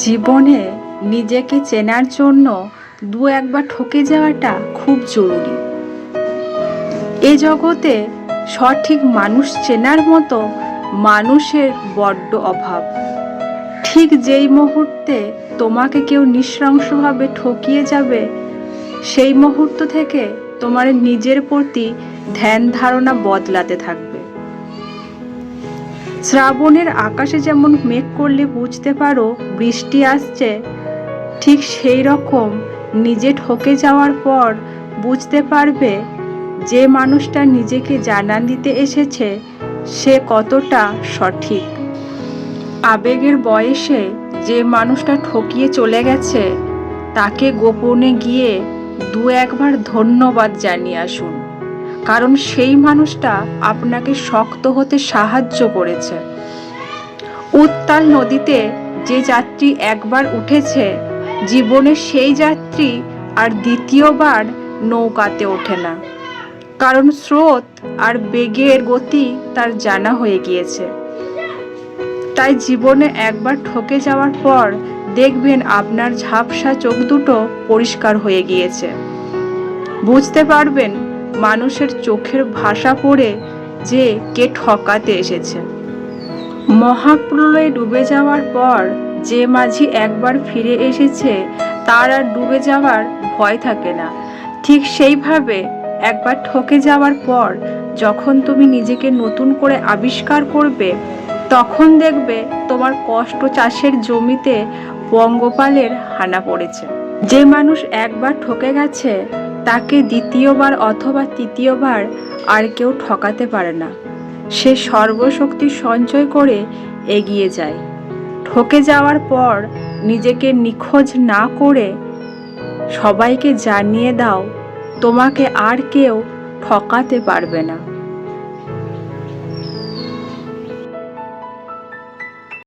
জীবনে নিজেকে চেনার জন্য দু একবার ঠকে যাওয়াটা খুব জরুরি। এ জগতে সঠিক মানুষ চেনার মতো মানুষের বড্ড অভাব। ঠিক যেই মুহূর্তে তোমাকে কেউ নৃশংসভাবে ঠকিয়ে যাবে, সেই মুহূর্ত থেকে তোমার নিজের প্রতি ধ্যান ধারণা বদলাতে থাকবে। শ্রাবণের আকাশে যেমন মেঘ করলে বুঝতে পারো বৃষ্টি আসছে, ঠিক সেই রকম নিজে ঠকে যাওয়ার পর বুঝতে পারবে যে মানুষটা নিজেকে জানান দিতে এসেছে সে কতটা সঠিক। আবেগের বয়সে যে মানুষটা ঠকিয়ে চলে গেছে তাকে গোপনে গিয়ে দু একবার ধন্যবাদ জানিয়ে আসুন, কারণ সেই মানুষটা আপনাকে শক্ত হতে সাহায্য করেছে। উত্তাল নদীতে যে যাত্রী একবার উঠেছে, জীবনে সেই যাত্রী আর দ্বিতীয়বার নৌকাতে ওঠে না, কারণ স্রোত আর বেগের গতি তার জানা হয়ে গিয়েছে। তাই জীবনে একবার ঠকে যাওয়ার পর দেখবেন আপনার ঝাপসা চোখ দুটো পরিষ্কার হয়ে গিয়েছে। বুঝতে পারবেন মানুষের চোখের ভাষা পড়ে যে কে ঠকাতে এসেছে। মহাপ্রলয়ে ডুবে যাওয়ার পর যে মাঝি একবার ফিরে এসেছে তার আর ডুবে যাওয়ার ভয় থাকে না। ঠিক সেইভাবে একবার ঠকে যাওয়ার পর যখন তুমি নিজেকে নতুন করে আবিষ্কার করবে, তখন দেখবে তোমার কষ্ট চাষের জমিতে পঙ্গপালের হানা পড়েছে। যে মানুষ একবার ঠকে গেছে তাকে দ্বিতীয়বার অথবা তৃতীয়বার আর কেউ ঠকাতে পারে না। সে সর্বশক্তি সঞ্চয় করে এগিয়ে যায়। ঠকে যাওয়ার পর নিজেকে নিখোঁজ না করে সবাইকে জানিয়ে দাও তোমাকে আর কেউ ঠকাতে পারবে না।